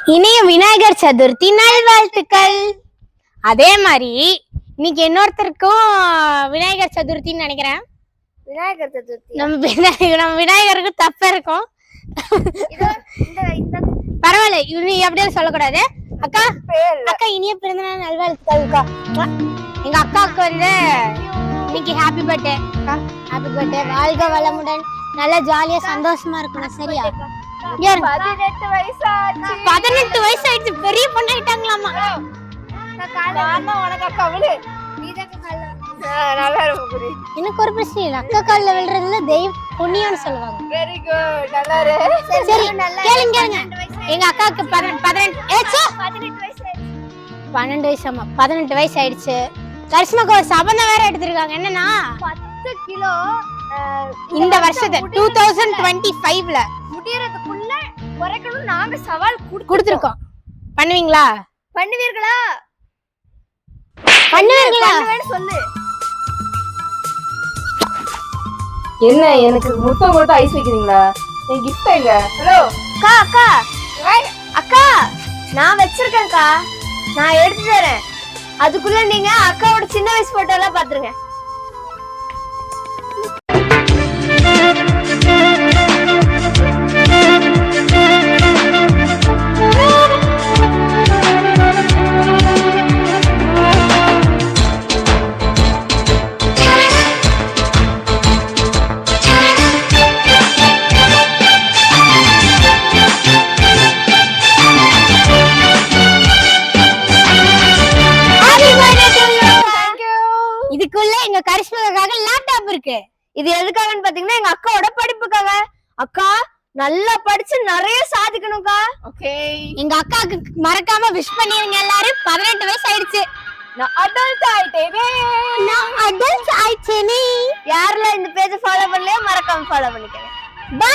இனிய விநாயகர் சதுர்த்தி நல்வாழ்த்துக்கள். அதே மாதிரி இன்னைக்கு இன்னொருத்தருக்கும் விநாயகர் சதுர்த்தின்னு நினைக்கிறேன். விநாயகர் சதுர்த்தி நம்ம விநாயகருக்கு தப்ப இருக்கும். பரவாயில்ல, நீ அப்படியே சொல்லக்கூடாது. அக்கா அக்கா இனிய பிறந்தநாள் நல்வாழ்த்துக்கள். எங்க அக்காவுக்கு வந்து இன்னைக்கு ஹாப்பி பர்த்டே. ஹாப்பி பர்த்டே, வாழ்க வளமுடன், நல்லா ஜாலியா சந்தோஷமா இருக்கணும். சரியா? 18 வயசு ஆயிடுச்சு, பெரிய பொண்ணு ஆயிட்டாங்களாமா. எனக்கு ஒரு பிரச்சனை இல்லை, அக்கா காலில் விழுறதுல தெய்வ புண்ணியம்னு சொல்லுவாங்க. வெரி குட், நல்லா இரு. சரி கேளுங்க, எங்க அக்காவுக்கு 12 வயசாமா. 18 வயசு ஆயிடுச்சு. கரிஷ்மாக்கு ஒரு சபதம் வேற எடுத்திருக்காங்க. என்னன்னா 10 கிலோ இந்த வருஷத்து 2025ல முடியறதுக்குள்ள குறைக்கணும் நாங்க சவால் கொடுத்திருக்கோம். பண்ணுவீங்களா? பண்ணுவீர்களா? சொல்லு. என்ன எனக்கு முத்தம் போட்டு ஐஸ் வைக்கிறீங்களா? என் கிஃப்ட் எங்க? ஹலோ அக்கா அக்கா அக்கா, நான் வச்சிருக்கேன்க்கா, நான் எடுத்து தரேன். அதுக்குள்ள நீங்க அக்காவோட சின்ன வயசு போட்டோ எல்லாம் பாத்துருங்க. இதுக்குள்ள எங்க கரிஷ்மாவுக்காக லேப்டாப் இருக்கு. இது எதுக்காகன்னு பாத்தீங்கன்னா எங்க அக்காவோட படிப்புக்காக. அக்கா நல்லா படிச்சு நிறைய சாதிக்கணும்க்கா. ஓகே, எங்க அக்காவுக்கு மறக்காம விஷ் பண்ணிருங்க எல்லாரும். 18 வயசு ஆயிடுச்சு. நான் அடல்ட் ஆயிட்டேனே. யாரெல்லாம் இந்த பேஜை ஃபாலோ பண்ணலையோ மறக்காம ஃபாலோ பண்ணிக்கங்க. பை.